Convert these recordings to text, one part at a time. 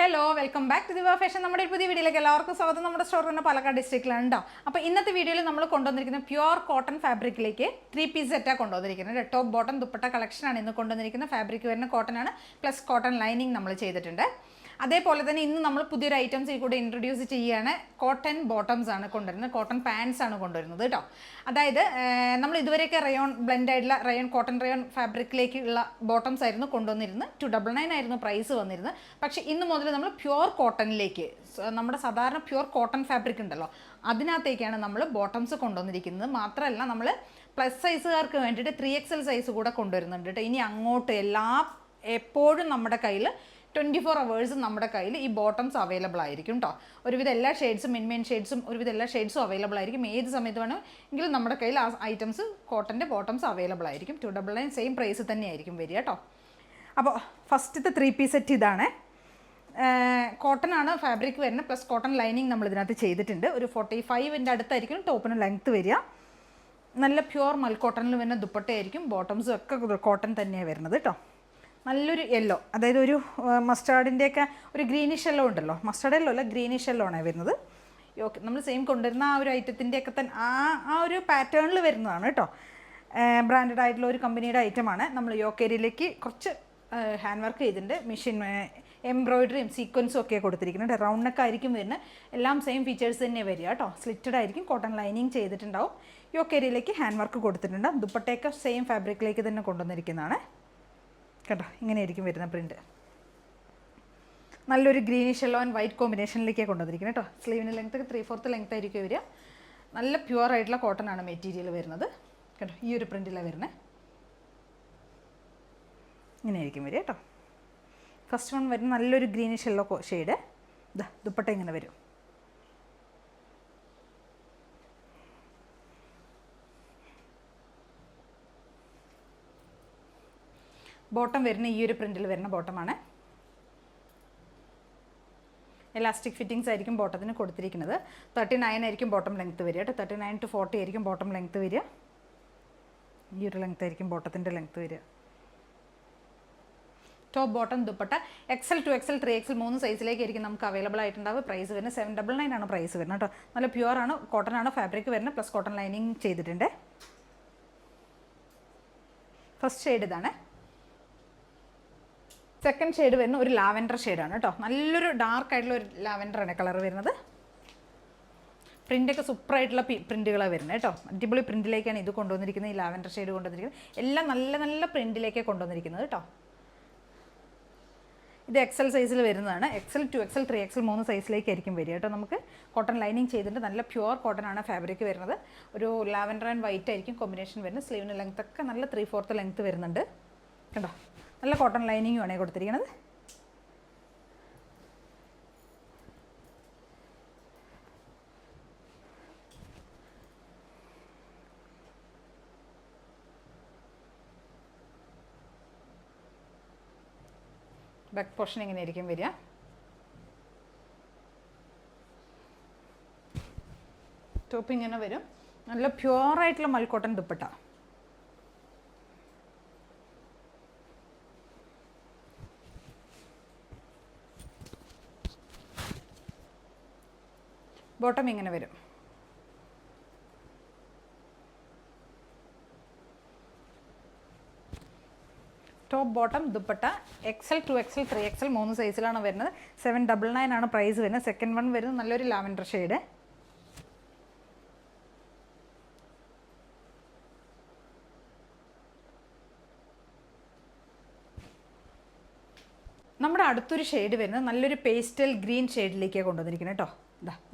Hello welcome back to ദിവ fashion. നമ്മുടെ ഒരു പുതിയ വീഡിയോയിലേക്ക് എല്ലാവർക്കും സ്വാഗതം. നമ്മുടെ സ്റ്റോർ തന്നെ പാലക്കാട് ഡിസ്ട്രിക്റ്റിലാണ് ഉണ്ടോ. അപ്പോൾ ഇന്നത്തെ വീഡിയോയിൽ നമ്മൾ കൊണ്ടുവന്നിരിക്കുന്ന പ്യുവർ കോട്ടൺ ഫാബ്രിക്കിലേക്ക് 3 പീസ് സെറ്റാണ് കൊണ്ടുവന്നിരിക്കുന്നത്. ടോപ്പ് ബോട്ടം ദുപ്പട്ട കളക്ഷനാണ് ഇന്ന് കൊണ്ടുവന്നിരിക്കുന്ന. ഫാബ്രിക് വരുന്ന കോട്ടൺ ആണ്, പ്ലസ് കോട്ടൺ ലൈനിങ് നമ്മൾ ചെയ്തിട്ടുണ്ട്. അതേപോലെ തന്നെ ഇന്ന് നമ്മൾ പുതിയൊരു ഐറ്റംസ് കൂടെ ഇൻട്രൊഡ്യൂസ് ചെയ്യുകയാണ്. കോട്ടൺ ബോട്ടംസ് ആണ് കൊണ്ടുവരുന്നത്, കോട്ടൺ പാൻസ് ആണ് കൊണ്ടുവരുന്നത് കേട്ടോ. അതായത് നമ്മൾ ഇതുവരെയൊക്കെ റയോൺ ബ്ലെൻഡ് ആയിട്ടുള്ള കോട്ടൺ റയോൺ ഫാബ്രിക്കിലേക്കുള്ള ബോട്ടംസ് ആയിരുന്നു കൊണ്ടുവന്നിരുന്നത്. 299 ആയിരുന്നു പ്രൈസ് വന്നിരുന്നത്. പക്ഷേ ഇന്ന് മുതൽ നമ്മൾ പ്യുവർ കോട്ടണിലേക്ക്, നമ്മുടെ സാധാരണ പ്യുവർ കോട്ടൺ ഫാബ്രിക് ഉണ്ടല്ലോ, അതിനകത്തേക്കാണ് നമ്മൾ ബോട്ടംസ് കൊണ്ടുവന്നിരിക്കുന്നത്. മാത്രമല്ല നമ്മൾ പ്ലസ് സൈസുകാർക്ക് വേണ്ടിയിട്ട് 3XL സൈസ് കൂടെ കൊണ്ടുവരുന്നുണ്ട് കേട്ടോ. ഇനി അങ്ങോട്ട് എപ്പോഴും നമ്മുടെ കയ്യിൽ 24 hours നമ്മുടെ കയ്യിൽ ഈ ബോട്ടംസ് അവൈലബിൾ ആയിരിക്കും കേട്ടോ. ഒരുവിധ എല്ലാ ഷെയ്ഡ്സും, മെയിൻ ഷെയ്ഡ്സും ഒരുവിധ എല്ലാ ഷെയ്ഡ്സും അവൈലബിൾ ആയിരിക്കും. ഏത് സമയത്ത് വേണമെങ്കിലും നമ്മുടെ കയ്യിൽ ആ ഐറ്റംസ് കോട്ടൻ്റെ ബോട്ടംസ് അവൈലബിൾ ആയിരിക്കും. 299 സെയിം പ്രൈസ് തന്നെയായിരിക്കും വരിക കേട്ടോ. അപ്പോൾ ഫസ്റ്റത്തെ 3 പീസ് സെറ്റ് ഇതാണ്. കോട്ടൺ ആണ് ഫാബ്രിക് വരുന്നത്, പ്ലസ് കോട്ടൺ ലൈനിങ് നമ്മൾ ഇതിനകത്ത് ചെയ്തിട്ടുണ്ട്. ഒരു 45ൻ്റെ അടുത്തായിരിക്കും ടോപ്പിന് ലെങ്ത്ത് വരിക. നല്ല പ്യുവർ മൽക്കോട്ടണിൽ വരുന്ന ദുപ്പട്ടയായിരിക്കും. ബോട്ടംസും ഒക്കെ കോട്ടൺ തന്നെയാണ് വരുന്നത് കേട്ടോ. നല്ലൊരു യെല്ലോ, അതായത് ഒരു മസ്റ്റാർഡിൻ്റെയൊക്കെ ഒരു ഗ്രീനിഷ് യെല്ലോ ഉണ്ടല്ലോ, മസ്റ്റാർഡ് യെല്ലോ അല്ല ഗ്രീനിഷ് യെല്ലോ ആണ് വരുന്നത്. ഓക്കെ, നമ്മൾ സെയിം കൊണ്ടുവരുന്ന ആ ഒരു ഐറ്റത്തിൻ്റെയൊക്കെ തന്നെ ആ ഒരു പാറ്റേണിൽ വരുന്നതാണ് കേട്ടോ. ബ്രാൻഡഡ് ആയിട്ടുള്ള ഒരു കമ്പനിയുടെ ഐറ്റമാണ്. നമ്മൾ യോക്കേരിയിലേക്ക് കുറച്ച് ഹാൻഡ് വർക്ക് ചെയ്തിട്ടുണ്ട്. മെഷീൻ എംബ്രോയിഡറിയും സീക്വൻസും ഒക്കെ കൊടുത്തിരിക്കുന്നുണ്ട്. റൗണ്ട് നെക്ക് ആയിരിക്കും വരുന്നത്. എല്ലാം സെയിം ഫീച്ചേഴ്സ് തന്നെ വരിക കേട്ടോ. സ്ലിറ്റഡ് ആയിരിക്കും, കോട്ടൺ ലൈനിങ് ചെയ്തിട്ടുണ്ടാവും. യോക്കേരിയിലേക്ക് ഹാൻഡ് വർക്ക് കൊടുത്തിട്ടുണ്ട്. ദുപ്പട്ടയൊക്കെ സെയിം ഫാബ്രിക്കിലേക്ക് തന്നെ കൊണ്ടുവന്നിരിക്കുന്നതാണ് കേട്ടോ. ഇങ്ങനെയായിരിക്കും വരുന്ന പ്രിൻറ്റ്. നല്ലൊരു ഗ്രീനിഷ് യെല്ലോ ആൻഡ് വൈറ്റ് കോമ്പിനേഷനിലേക്കാണ് കൊണ്ടുവന്നിരിക്കുന്നത് കേട്ടോ. സ്ലീവിന് ലെങ്ത്ത് 3/4 ലെങ്ത്ത് ആയിരിക്കും വരിക. നല്ല പ്യുവർ ആയിട്ടുള്ള കോട്ടൺ ആണ് മെറ്റീരിയൽ വരുന്നത് കേട്ടോ. ഈ ഒരു പ്രിൻറ്റിലാണ് വരുന്നത്. ഇങ്ങനെയായിരിക്കും വരിക കേട്ടോ. ഫസ്റ്റ് വൺ വരുന്ന നല്ലൊരു ഗ്രീനിഷ് യെല്ലോ ഷെയ്ഡ്. ദുപ്പട്ട ഇങ്ങനെ വരും. ബോട്ടം വരുന്ന ഈ ഒരു പ്രിൻറ്റിൽ വരുന്ന ബോട്ടമാണ്. എലാസ്റ്റിക് ഫിറ്റിങ്സ് ആയിരിക്കും ബോട്ടത്തിന് കൊടുത്തിരിക്കുന്നത്. 39 ആയിരിക്കും ബോട്ടം ലെങ്ത്ത് വരിക കേട്ടോ. 39 to 40 ആയിരിക്കും ബോട്ടം ലെങ്ത്ത് വരിക. ഈ ഒരു ലെങ്ത്ത് ആയിരിക്കും ബോട്ടത്തിൻ്റെ ലെങ്ത്ത് വരിക. Top bottom dupatta XL 2XL 3XL 3 സൈസിലേക്കായിരിക്കും നമുക്ക് അവൈലബിൾ ആയിട്ടുണ്ടാവുക. പ്രൈസ് വരുന്നത് 799 ആണ് പ്രൈസ് വരുന്നത് കേട്ടോ. നല്ല പ്യുവർ ആണ്, കോട്ടൺ ആണ് ഫാബ്രിക് വരുന്നത്, പ്ലസ് കോട്ടൺ ലൈനിങ് ചെയ്തിട്ടുണ്ട്. ഫസ്റ്റ് ഷെയ്ഡ് ഇതാണ്. സെക്കൻഡ് ഷെയ്ഡ് വരുന്ന ഒരു ലാവൻഡർ ഷെയ്ഡാണ് കേട്ടോ. നല്ലൊരു ഡാർക്ക് ആയിട്ടുള്ള ഒരു ലാവൻഡറാണ് കളർ വരുന്നത്. പ്രിൻ്റൊക്കെ സൂപ്പറായിട്ടുള്ള പ്രിൻറ്റുകളാണ് വരുന്നത് കേട്ടോ. അടിപൊളി പ്രിൻറ്റിലേക്കാണ് ഇത് കൊണ്ടുവന്നിരിക്കുന്നത്. ഈ ലാവൻഡർ ഷെയ്ഡ് കൊണ്ടുവന്നിരിക്കുന്നത് എല്ലാം നല്ല നല്ല പ്രിൻറ്റിലേക്കാണ് കൊണ്ടുവന്നിരിക്കുന്നത് കേട്ടോ. ഇത് XL സൈസിൽ വരുന്നതാണ്. XL 2XL 3XL 3 സൈസിലേക്കായിരിക്കും വരിക കേട്ടോ. നമുക്ക് കോട്ടൺ ലൈനിങ് ചെയ്തിട്ട് നല്ല പ്യുവർ കോട്ടൺ ആണ് ഫാബ്രിക് വരുന്നത്. ഒരു ലാവൻഡർ ആൻഡ് വൈറ്റ് ആയിരിക്കും കോമ്പിനേഷൻ വരുന്നത്. സ്ലീവിന് ലെങ്ത്ത് ഒക്കെ നല്ല 3/4 ലെങ്ത്ത് വരുന്നുണ്ട് കേട്ടോ. നല്ല കോട്ടൺ ലൈനിങ്ങും ആണ് കൊടുത്തിരിക്കുന്നത്. ബാക്ക് പോർഷൻ ഇങ്ങനെയായിരിക്കും വരിക. ടോപ്പ് ഇങ്ങനെ വരും. നല്ല പ്യുവറായിട്ടുള്ള മൽക്കോട്ടൺ ദുപ്പട്ട. ബോട്ടം ഇങ്ങനെ വരും. Top bottom dupatta XL 2XL 3XL 3 സൈസിലാണ് വരുന്നത്. 799 ആണ് പ്രൈസ് വരുന്നത്. സെക്കൻഡ് വൺ വരുന്നത് നല്ലൊരു ലാവൻഡർ ഷെയ്ഡ്. നമ്മുടെ അടുത്തൊരു ഷെയ്ഡ് വരുന്നത് നല്ലൊരു പേസ്റ്റൽ ഗ്രീൻ ഷെയ്ഡിലേക്കാണ് കൊണ്ടുവന്നിരിക്കുന്നത് കേട്ടോ.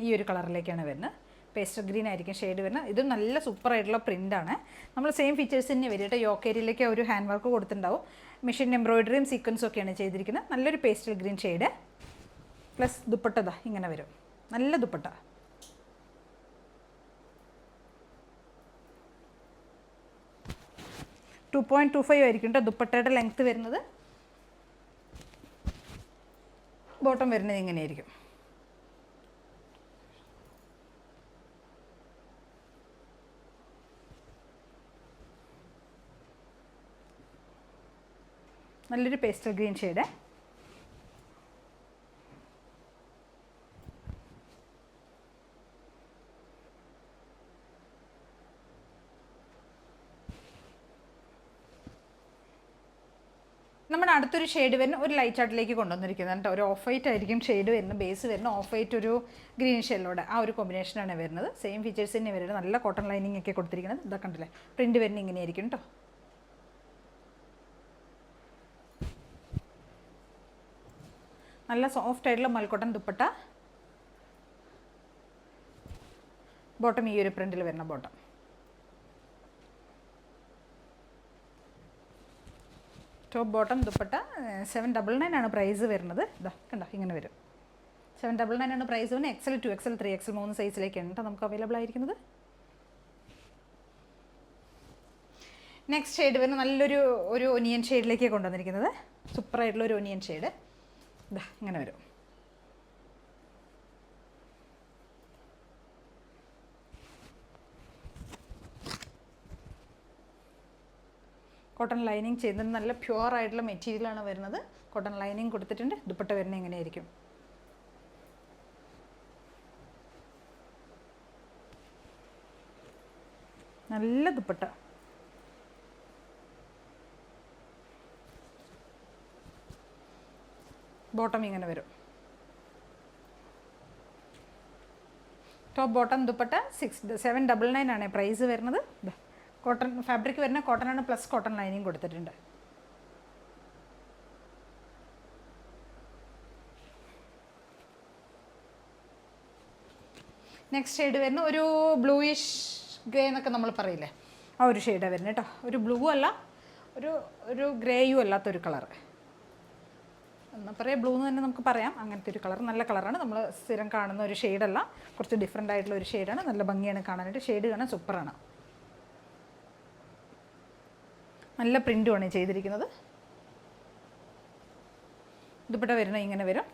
ഈ ഒരു കളറിലേക്കാണ് വരുന്നത്. പേസ്റ്റൽ ഗ്രീൻ ആയിരിക്കും ഷെയ്ഡ് വരുന്നത്. ഇത് നല്ല സൂപ്പറായിട്ടുള്ള പ്രിൻ്റാണ്. നമ്മൾ സെയിം ഫീച്ചേഴ്സ് തന്നെ വരും കേട്ടോ. യോക്കേരിയിലേക്ക് ഒരു ഹാൻഡ് വർക്ക് കൊടുത്തിട്ടുണ്ടാവും. മെഷീൻ എംബ്രോയിഡറിയും സീക്വൻസും ഒക്കെയാണ് ചെയ്തിരിക്കുന്നത്. നല്ലൊരു pastel green shade, plus dupatta ഇങ്ങനെ വരും. നല്ല ദുപ്പട്ട. $2.25 ആയിരിക്കും കേട്ടോ ദുപ്പട്ടയുടെ ലെങ്ത്ത് വരുന്നത്. ബോട്ടം വരുന്നത് ഇങ്ങനെയായിരിക്കും. നല്ലൊരു പേസ്റ്റൽ ഗ്രീൻ ഷെയ്ഡ്. അടുത്തൊരു ഷെയ്ഡ് വരുന്ന ഒരു ലൈറ്റ് ആർട്ടിലേക്ക് കൊണ്ടുവന്നിരിക്കുന്നത് കേട്ടോ. ഒരു ഓഫ് വൈറ്റ് ആയിരിക്കും ഷെയ്ഡ് വരുന്നത്, ബേസ് വരുന്ന ഓഫ് വൈറ്റ് ഒരു ഗ്രീൻ ഷെല്ലോടെ ആ ഒരു കോമ്പിനേഷനാണ് വരുന്നത്. സെയിം ഫീച്ചേഴ്സ് തന്നെ വരുന്നത്. നല്ല കോട്ടൺ ലൈനിങ് ഒക്കെ കൊടുത്തിരിക്കുന്നത്. ഇതൊക്കെ കണ്ടില്ലേ, പ്രിൻറ്റ് വരുന്നത് ഇങ്ങനെയായിരിക്കും കേട്ടോ. നല്ല സോഫ്റ്റ് ആയിട്ടുള്ള മൽക്കോട്ടൺ ദുപ്പട്ട, ബോട്ടം ഈ ഒരു പ്രിൻറ്റിൽ വരുന്ന ബോട്ടം. ടോപ്പ് ബോട്ടം ദുപ്പട്ട 799 ആണ് പ്രൈസ് വരുന്നത്. ഇതാ കണ്ടോ, ഇങ്ങനെ വരും. 799 ആണ് പ്രൈസ് വരുന്നത്. XL 2XL 3XL 3 സൈസിലേക്കാണ് കേട്ടോ നമുക്ക് അവൈലബിൾ ആയിരിക്കുന്നത്. നെക്സ്റ്റ് ഷെയ്ഡ് വരുന്നത് നല്ലൊരു ഒനിയൻ ഷെയ്ഡിലേക്ക് കൊണ്ടുവന്നിരിക്കുന്നത്. സൂപ്പറായിട്ടുള്ള ഒരു ഒനിയൻ ഷെയ്ഡ്. ഇതാ ഇങ്ങനെ വരും. കോട്ടൺ ലൈനിങ് ചെയ്തത് നല്ല പ്യുവർ ആയിട്ടുള്ള മെറ്റീരിയലാണ് വരുന്നത്. കോട്ടൺ ലൈനിങ് കൊടുത്തിട്ടുണ്ട്. ദുപ്പട്ട വരുന്നത് എങ്ങനെയായിരിക്കും? നല്ല ദുപ്പട്ട. ബോട്ടം ഇങ്ങനെ വരും. ടോപ്പ് ബോട്ടം ദുപ്പട്ട 799 ആണ് പ്രൈസ് വരുന്നത്. കോട്ടൺ ഫാബ്രിക് വരുന്ന കോട്ടൺ ആണ്, പ്ലസ് കോട്ടൺ ലൈനിങ് കൊടുത്തിട്ടുണ്ട്. നെക്സ്റ്റ് ഷെയ്ഡ് വരുന്ന ഒരു ബ്ലൂയിഷ് ഗ്രേ എന്നൊക്കെ നമ്മൾ പറയില്ലേ, ആ ഒരു ഷെയ്ഡാണ് വരുന്നത് കേട്ടോ. ഒരു ബ്ലൂ അല്ല, ഒരു ഗ്രേയും അല്ലാത്തൊരു കളർ. എന്നാൽ പറയാം ബ്ലൂ എന്ന് തന്നെ നമുക്ക് പറയാം. അങ്ങനത്തെ ഒരു കളർ, നല്ല കളറാണ്. നമ്മൾ സ്ഥിരം കാണുന്ന ഒരു ഷെയ്ഡല്ല, കുറച്ച് ഡിഫറെൻ്റ് ആയിട്ടുള്ള ഒരു ഷെയ്ഡാണ്. നല്ല ഭംഗിയാണ് കാണാനായിട്ട്. ഷെയ്ഡ് കാണാൻ സൂപ്പറാണ്. നല്ല പ്രിൻറ്റുമാണ് ചെയ്തിരിക്കുന്നത്. ദുപ്പട്ട വരുന്നത് ഇങ്ങനെ വരും.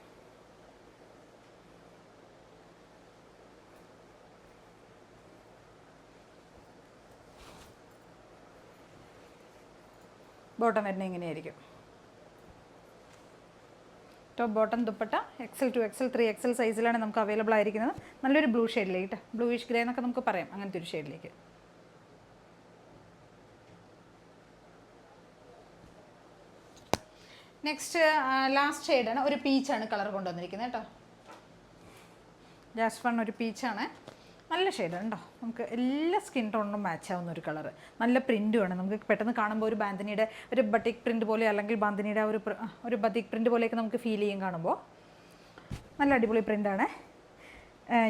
ബോട്ടം വരുന്നത് ഇങ്ങനെയായിരിക്കും. Top bottom dupatta XL 2XL 3XL സൈസിലാണ് നമുക്ക് അവൈലബിൾ ആയിരിക്കുന്നത്. നല്ലൊരു ബ്ലൂ ഷെയ്ഡിലേക്ക് കേട്ടോ, ബ്ലൂയിഷ് ഗ്രേ എന്നൊക്കെ നമുക്ക് പറയാം, അങ്ങനത്തെ ഒരു ഷെയ്ഡിലേക്ക്. നെക്സ്റ്റ് ലാസ്റ്റ് ഷെയ്ഡാണ്. ഒരു പീച്ചാണ് കളർ കൊണ്ടുവന്നിരിക്കുന്നത് കേട്ടോ. ലാസ്റ്റ് വൺ ഒരു പീച്ചാണ്. നല്ല ഷെയ്ഡാണ് കേട്ടോ. നമുക്ക് എല്ലാ സ്കിൻ ടോണിനും മാച്ച് ആവുന്ന ഒരു കളർ. നല്ല പ്രിൻറ്റുമാണ്. നമുക്ക് പെട്ടെന്ന് കാണുമ്പോൾ ഒരു ബാന്തിനിയുടെ ഒരു ബട്ടിക് പ്രിൻറ്റ് പോലെ, അല്ലെങ്കിൽ ബാന്തിനിയുടെ ഒരു ബട്ടിക് പ്രിൻറ്റ് പോലെയൊക്കെ നമുക്ക് ഫീൽ ചെയ്യും കാണുമ്പോൾ. നല്ല അടിപൊളി പ്രിൻ്റാണ്.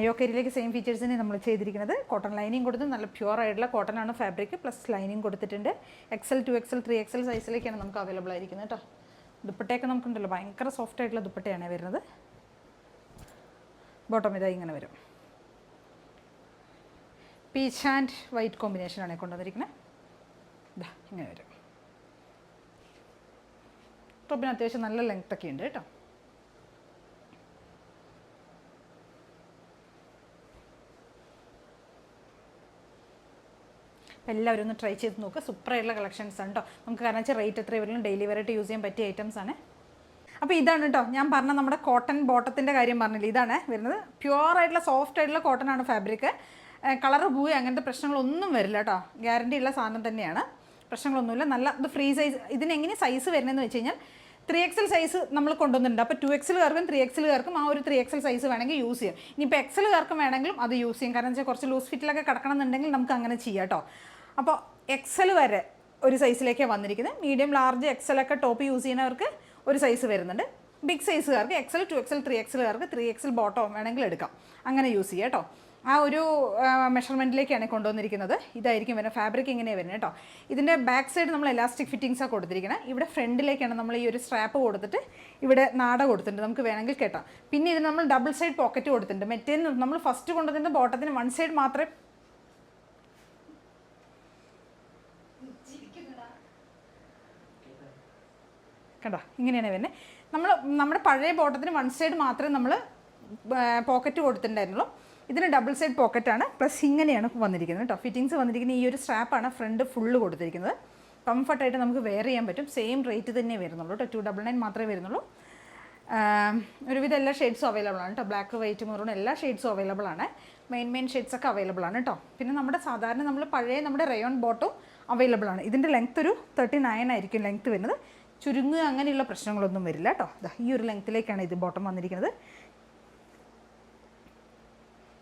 യോക്കേരിയിലേക്ക് സെയിം ഫീച്ചേഴ്സിനെ നമ്മൾ ചെയ്തിരിക്കുന്നത്. കോട്ടൺ ലൈനിങ് കൊടുത്ത് നല്ല പ്യുവർ ആയിട്ടുള്ള കോട്ടൺ ആണ് ഫാബ്രിക്, പ്ലസ് ലൈനിങ് കൊടുത്തിട്ടുണ്ട്. XL 2XL 3XL സൈസിലേക്കാണ് നമുക്ക് അവൈലബിൾ ആയിരിക്കുന്നത് കേട്ടോ. ദുപ്പട്ടയൊക്കെ നമുക്കുണ്ടല്ലോ, ഭയങ്കര സോഫ്റ്റ് ആയിട്ടുള്ള ദുപ്പട്ടയാണ് വരുന്നത്. ബോട്ടം ഇതായി ഇങ്ങനെ വരും. പീച്ച് ആൻഡ് വൈറ്റ് കോമ്പിനേഷനാണ് കൊണ്ടുവന്നിരിക്കുന്നത്. ഇതാ ഇങ്ങനെ വരും. ടോപ്പിന് അത്യാവശ്യം നല്ല ലെങ്ത് ഒക്കെ ഉണ്ട് കേട്ടോ. എല്ലാവരും ഒന്ന് ട്രൈ ചെയ്ത് നോക്കുക. സൂപ്പറായിട്ടുള്ള കളക്ഷൻസ് ആണ് കേട്ടോ. നമുക്ക് കാരണം വെച്ചാൽ റേറ്റ് എത്ര വരും, ഡെയിലി വെയറായിട്ട് യൂസ് ചെയ്യാൻ പറ്റിയ ഐറ്റംസ് ആണ്. അപ്പോൾ ഇതാണ് കേട്ടോ ഞാൻ പറഞ്ഞ നമ്മുടെ കോട്ടൺ ബോട്ടത്തിൻ്റെ കാര്യം പറഞ്ഞില്ല. ഇതാണ് വരുന്നത്. പ്യുവർ ആയിട്ടുള്ള സോഫ്റ്റ് ആയിട്ടുള്ള കോട്ടൺ ആണ് ഫാബ്രിക്. കളർ പോയി അങ്ങനത്തെ പ്രശ്നങ്ങളൊന്നും വരില്ല കേട്ടോ. ഗ്യാരണ്ടി ഉള്ള സാധനം തന്നെയാണ്, പ്രശ്നങ്ങളൊന്നുമില്ല. നല്ല ഇത് ഫ്രീ സൈസ്. ഇതിനെങ്ങനെ സൈസ് വരുന്നതെന്ന് വെച്ച് കഴിഞ്ഞാൽ 3XL സൈസ് നമ്മൾ കൊണ്ടുവന്നിട്ടുണ്ട്. അപ്പോൾ 2XLകാർക്കും 3XLകാർക്കും ആ ഒരു 3XL സൈസ് വേണമെങ്കിൽ യൂസ് ചെയ്യാം. ഇനിയിപ്പോൾ XLകാർക്കും വേണമെങ്കിലും അത് യൂസ് ചെയ്യും. കാരണം വെച്ചാൽ കുറച്ച് ലൂസ് ഫിറ്റിലൊക്കെ കിടക്കണം എന്നുണ്ടെങ്കിൽ നമുക്ക് അങ്ങനെ ചെയ്യാം കേട്ടോ. അപ്പോൾ XL വരെ ഒരു സൈസിലേക്കാണ് വന്നിരിക്കുന്നത്. മീഡിയം, ലാർജ്, XL ഒക്കെ ടോപ്പ് യൂസ് ചെയ്യുന്നവർക്ക് ഒരു സൈസ് വരുന്നുണ്ട്. ബിഗ് സൈസുകാർക്ക് XL 2XL 3XLകാർക്ക് 3XL ബോട്ടം വേണമെങ്കിൽ എടുക്കാം. അങ്ങനെ യൂസ് ചെയ്യാം കേട്ടോ. ആ ഒരു മെഷർമെൻറ്റിലേക്കാണ് കൊണ്ടുവന്നിരിക്കുന്നത്. ഇതായിരിക്കും വരുന്നത്. ഫാബ്രിക് ഇങ്ങനെയാണ് വരുന്നത് കേട്ടോ. ഇതിൻ്റെ ബാക്ക് സൈഡ് നമ്മൾ എലാസ്റ്റിക് ഫിറ്റിങ്സാണ് കൊടുത്തിരിക്കുന്നത്. ഇവിടെ ഫ്രണ്ടിലേക്കാണ് നമ്മൾ ഈ ഒരു സ്ട്രാപ്പ് കൊടുത്തിട്ട് ഇവിടെ നാട കൊടുത്തിട്ടുണ്ട്, നമുക്ക് വേണമെങ്കിൽ കേട്ടോ. പിന്നെ ഇത് നമ്മൾ ഡബിൾ സൈഡ് പോക്കറ്റ് കൊടുത്തിട്ടുണ്ട്. മറ്റേ നമ്മൾ ഫസ്റ്റ് കൊണ്ടുവന്നിരുന്ന ബോട്ടത്തിന് വൺ സൈഡ് മാത്രമേ കണ്ടോ, ഇങ്ങനെയാണ് വരുന്നത്. നമ്മുടെ പഴയ ബോട്ടത്തിന് വൺ സൈഡ് മാത്രമേ നമ്മൾ പോക്കറ്റ് കൊടുത്തിട്ടുണ്ടായിരുന്നുള്ളൂ. ഇതിന് ഡബിൾ സൈഡ് പോക്കറ്റാണ്, പ്ലസ് ഇങ്ങനെയാണ് വന്നിരിക്കുന്നത് കേട്ടോ. ഫിറ്റിങ്സ് വന്നിരിക്കുന്നത് ഈ ഒരു സ്ട്രാപ്പാണ് ഫ്രണ്ട് ഫുള്ള് കൊടുത്തിരിക്കുന്നത്. കംഫർട്ടായിട്ട് നമുക്ക് വെയർ ചെയ്യാൻ പറ്റും. സെയിം റേറ്റ് തന്നെ വരുന്നുള്ളൂ കേട്ടോ. 299 മാത്രമേ വരുന്നുള്ളൂ. ഒരുവിധം എല്ലാ ഷെയ്ഡ്സും അവൈലബിൾ ആണ് കേട്ടോ. ബ്ലാക്ക്, വൈറ്റ്, മെറൂൺ എല്ലാ ഷെയ്ഡ്സും അവൈലബിൾ ആണ്. മെയിൻ ഷെയ്ഡ്സൊക്കെ അവൈലബിൾ ആണ് കേട്ടോ. പിന്നെ നമ്മുടെ സാധാരണ പഴയ നമ്മുടെ റയോൺ ബോട്ടും അവൈലബിൾ ആണ്. ഇതിൻ്റെ ലെങ്ത് ഒരു 39 ആയിരിക്കും ലെങ്ത് വരുന്നത്. ചുരുങ്ങുക അങ്ങനെയുള്ള പ്രശ്നങ്ങളൊന്നും വരില്ല കേട്ടോ. ഈ ഒരു ലെങ്ത്തിലേക്കാണ് ഇത് ബോട്ടം വന്നിരിക്കുന്നത്.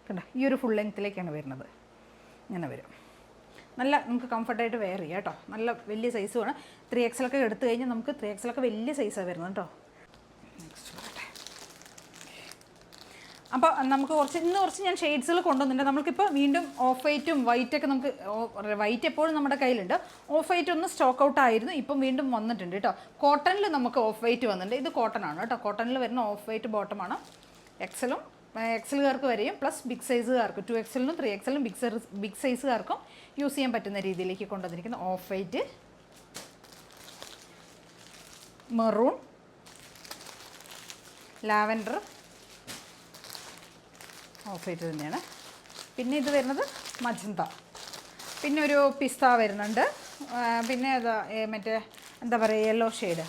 കണ്ടോ, ഈ ഒരു ഫുൾ ലെങ്ത്തിലേക്കാണ് വരുന്നത്. ഇങ്ങനെ വരും. നല്ല നമുക്ക് കംഫർട്ടായിട്ട് വെയർ ചെയ്യാം കേട്ടോ. നല്ല വലിയ സൈസുമാണ്. 3XL ഒക്കെ എടുത്തു കഴിഞ്ഞാൽ നമുക്ക് 3XL ഒക്കെ വലിയ സൈസാണ് വരുന്നത് കേട്ടോ. നെക്സ്റ്റ് വരട്ടെ. അപ്പോൾ നമുക്ക് കുറച്ച് ഞാൻ ഷെയ്ഡ്സുകൾ കൊണ്ടുവന്നിട്ടുണ്ട്. നമുക്കിപ്പോൾ വീണ്ടും ഓഫ് വൈറ്റും വൈറ്റൊക്കെ നമുക്ക് വൈറ്റ് എപ്പോഴും നമ്മുടെ കയ്യിലുണ്ട്. ഓഫ് വൈറ്റ് ഒന്ന് സ്റ്റോക്ക് ഔട്ട് ആയിരുന്നു, ഇപ്പം വീണ്ടും വന്നിട്ടുണ്ട് കേട്ടോ. കോട്ടണിൽ നമുക്ക് ഓഫ് വൈറ്റ് വന്നിട്ടുണ്ട്. ഇത് കോട്ടൺ ആണ് കേട്ടോ. കോട്ടണിൽ വരുന്ന ഓഫ് വൈറ്റ് ബോട്ടമാണ്. എക്സലും എക്സലുകാർക്ക് വരെയും പ്ലസ് ബിഗ് സൈസുകാർക്ക് 2XL-നും 3XL-നും ബിഗ് സൈസുകാർക്കും യൂസ് ചെയ്യാൻ പറ്റുന്ന രീതിയിലേക്ക് കൊണ്ടുവന്നിരിക്കുന്ന off white, maroon, lavender, off white തന്നെയാണ്. പിന്നെ ഇത് വരുന്നത് മജന്ത, പിന്നെ ഒരു പിസ്ത വരുന്നുണ്ട്, പിന്നെ മറ്റേ എന്താ പറയുക യെല്ലോ ഷെയ്ഡ്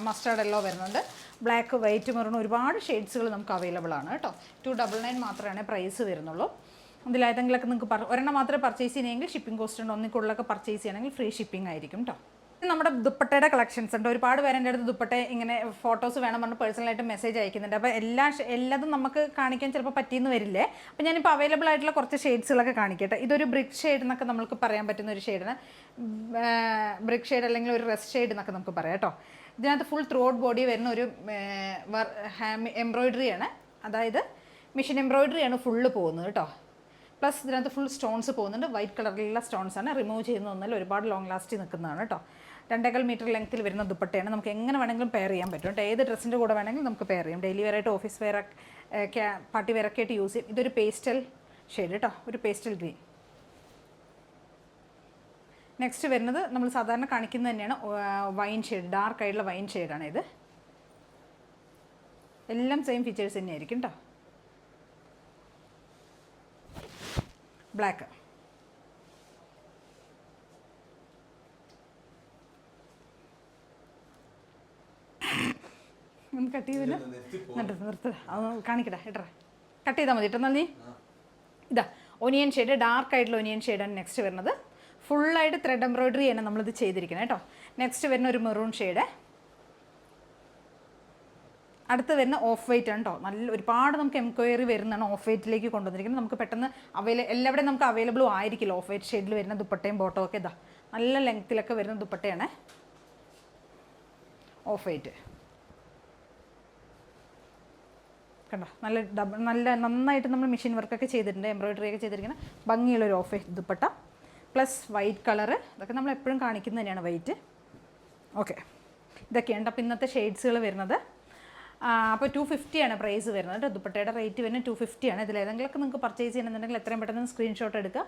മസ്റ്റാർഡ് യെല്ലോ വരുന്നുണ്ട്, ബ്ലാക്ക്, വൈറ്റ്, മെറൂൺ ഒരുപാട് ഷെയ്ഡ്സുകൾ നമുക്ക് അവൈലബിൾ ആണ് കേട്ടോ. 299 മാത്രമാണ് പ്രൈസ് വരുന്നുള്ളൂ. ഇതിലേതെങ്കിലുമൊക്കെ നിങ്ങൾക്ക് ഒരെണ്ണം മാത്രമേ പർച്ചേസ് ചെയ്യണമെങ്കിൽ ഷിപ്പിംഗ് കോസ്റ്റ് ഉണ്ട്. ഒന്നിക്കുള്ളിലൊക്കെ പർച്ചേസ് ചെയ്യണമെങ്കിൽ ഫ്രീ ഷിപ്പിംഗ് ആയിരിക്കും കേട്ടോ. നമ്മുടെ ദുപ്പട്ടയുടെ കളക്ഷൻസ് ഉണ്ട്. ഒരുപാട് പേര് എൻ്റെ അടുത്ത് ദുപ്പട്ട ഇങ്ങനെ ഫോട്ടോസ് വേണം പറഞ്ഞ് പേഴ്സണലായിട്ട് മെസ്സേജ് അയക്കുന്നുണ്ട്. അപ്പോൾ എല്ലാതും നമുക്ക് കാണിക്കാൻ ചിലപ്പോൾ പറ്റിയെന്ന് വരില്ലേ. അപ്പോൾ ഞാനിപ്പോൾ അവൈലബിൾ ആയിട്ടുള്ള കുറച്ച് ഷെയ്ഡ്സുകളൊക്കെ കാണിക്കട്ടെ. ഇതൊരു ബ്രിക്ക് ഷെയ്ഡ് എന്നൊക്കെ നമുക്ക് പറയാൻ പറ്റുന്ന ഒരു ഷെയ്ഡാണ്. ബ്രിക്ക് ഷെയ്ഡ് അല്ലെങ്കിൽ ഒരു റെസ്റ്റ് ഷെയ്ഡ് എന്നൊക്കെ നമുക്ക് പറയാം കേട്ടോ. ഇതിനകത്ത് ഫുൾ ത്രോട്ട് ബോഡി വരുന്ന ഒരു എംബ്രോയിഡറിയാണ്, അതായത് മെഷീൻ എംബ്രോയിഡറിയാണ് ഫുള്ള് പോകുന്നത് കേട്ടോ. പ്ലസ് ഇതിനകത്ത് ഫുൾ സ്റ്റോൺസ് പോകുന്നുണ്ട്. വൈറ്റ് കളറിലുള്ള സ്റ്റോൺസാണ്. റിമൂവ് ചെയ്യുന്ന ഒന്നല്ല, ഒരുപാട് ലോങ് ലാസ്റ്റ് നിൽക്കുന്നതാണ് കേട്ടോ. 2.25 മീറ്റർ ലെങ്ത്തിൽ വരുന്ന ദുപ്പട്ടയാണ്. നമുക്ക് എങ്ങനെ വേണമെങ്കിലും പെയർ ചെയ്യാൻ പറ്റും കേട്ടോ. ഏത് ഡ്രസ്സിൻ്റെ കൂടെ വേണമെങ്കിലും നമുക്ക് പെയർ ചെയ്യാം. ഡെയിലി വെയറായിട്ട്, ഓഫീസ് വെയർ, പാർട്ടി വെയറൊക്കെ ആയിട്ട് യൂസ് ചെയ്യും. ഇതൊരു പേസ്റ്റൽ ഷെയ്ഡ് കേട്ടോ, ഒരു പേസ്റ്റൽ ഗ്രീൻ. നെക്സ്റ്റ് വരുന്നത് നമ്മൾ സാധാരണ കാണിക്കുന്നത് തന്നെയാണ് വൈൻ ഷെയ്ഡ്, ഡാർക്ക് ആയിട്ടുള്ള വൈൻ ഷെയ്ഡാണ് ഇത്. എല്ലാം സെയിം ഫീച്ചേഴ്സ് തന്നെയായിരിക്കും കേട്ടോ. ബ്ലാക്ക്, കട്ട് ചെയ്തില്ല നിർത്ത് കാണിക്കട്ടെ ഇട്ടറ കട്ട് ചെയ്താൽ മതി. ഇട്ടെന്നാൽ നീ ഇതാ ഒനിയൻ ഷെയ്ഡ്, ഡാർക്ക് ആയിട്ടുള്ള ഒനിയൻ ഷെയ്ഡാണ് നെക്സ്റ്റ് വരുന്നത്. ഫുള്ളായിട്ട് ത്രെഡ് എംബ്രോയിഡറി ആണ് നമ്മളിത് ചെയ്തിരിക്കുന്നത് കേട്ടോ. നെക്സ്റ്റ് വരുന്ന ഒരു മെറൂൺ ഷെയ്ഡ്. അടുത്ത് വരുന്ന ഓഫ് വൈറ്റ് ആണ് കേട്ടോ. നല്ല ഒരുപാട് നമുക്ക് എൻക്വയറി വരുന്നതാണ് ഓഫ് വൈറ്റിലേക്ക് കൊണ്ടുവന്നിരിക്കുന്നത്. നമുക്ക് പെട്ടെന്ന് എല്ലാവിടെയും നമുക്ക് അവൈലബിളും ആയിരിക്കില്ല ഓഫ് വൈറ്റ് ഷെയ്ഡിൽ വരുന്ന ദുപ്പട്ടയും ബോട്ടവും ഒക്കെ. ഇതാ നല്ല ലെങ്ത്തിലൊക്കെ വരുന്ന ദുപ്പട്ടയാണ് ഓഫ് വൈറ്റ്. കണ്ടോ, നല്ല നന്നായിട്ട് നമ്മൾ മെഷീൻ വർക്കൊക്കെ ചെയ്തിട്ടുണ്ട്, എംബ്രോയിഡറി ഒക്കെ ചെയ്തിരിക്കുന്ന ഭംഗിയുള്ളൊരു of white dupatta plus white colour. ഇതൊക്കെ നമ്മൾ എപ്പോഴും കാണിക്കുന്നത് തന്നെയാണ് വൈറ്റ്. ഓക്കെ, ഇതൊക്കെയുണ്ട് അപ്പോൾ ഇന്നത്തെ ഷെയ്ഡ്സുകൾ വരുന്നത്. അപ്പോൾ 250 ആണ് പ്രൈസ് വരുന്നത് കേട്ടോ. ദുപ്പട്ടയുടെ റേറ്റ് വരുന്നത് 250 ആണ്. ഇതിലേതെങ്കിലുമൊക്കെ നിങ്ങൾക്ക് പർച്ചേസ് ചെയ്യണമെന്നുണ്ടെങ്കിൽ എത്രയും പെട്ടെന്ന് സ്ക്രീൻഷോട്ട് എടുക്കുക,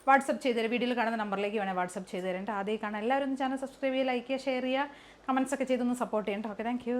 വാട്സപ്പ് ചെയ്ത് തരാം. വീഡിയോയിൽ കാണുന്ന നമ്പറിലേക്ക് വേണേൽ വാട്സപ്പ് ചെയ്ത് തരാം. ആദ്യം കാണാൻ എല്ലാവരും ചാനൽ സബ്സ്ക്രൈബ് ചെയ്യുക, ലൈക്ക് ചെയ്യുക, ഷെയർ ചെയ്യുക, കമൻസ് ഒക്കെ ചെയ്തൊന്ന് സപ്പോർട്ട് ചെയ്യണം. Okay, thank you.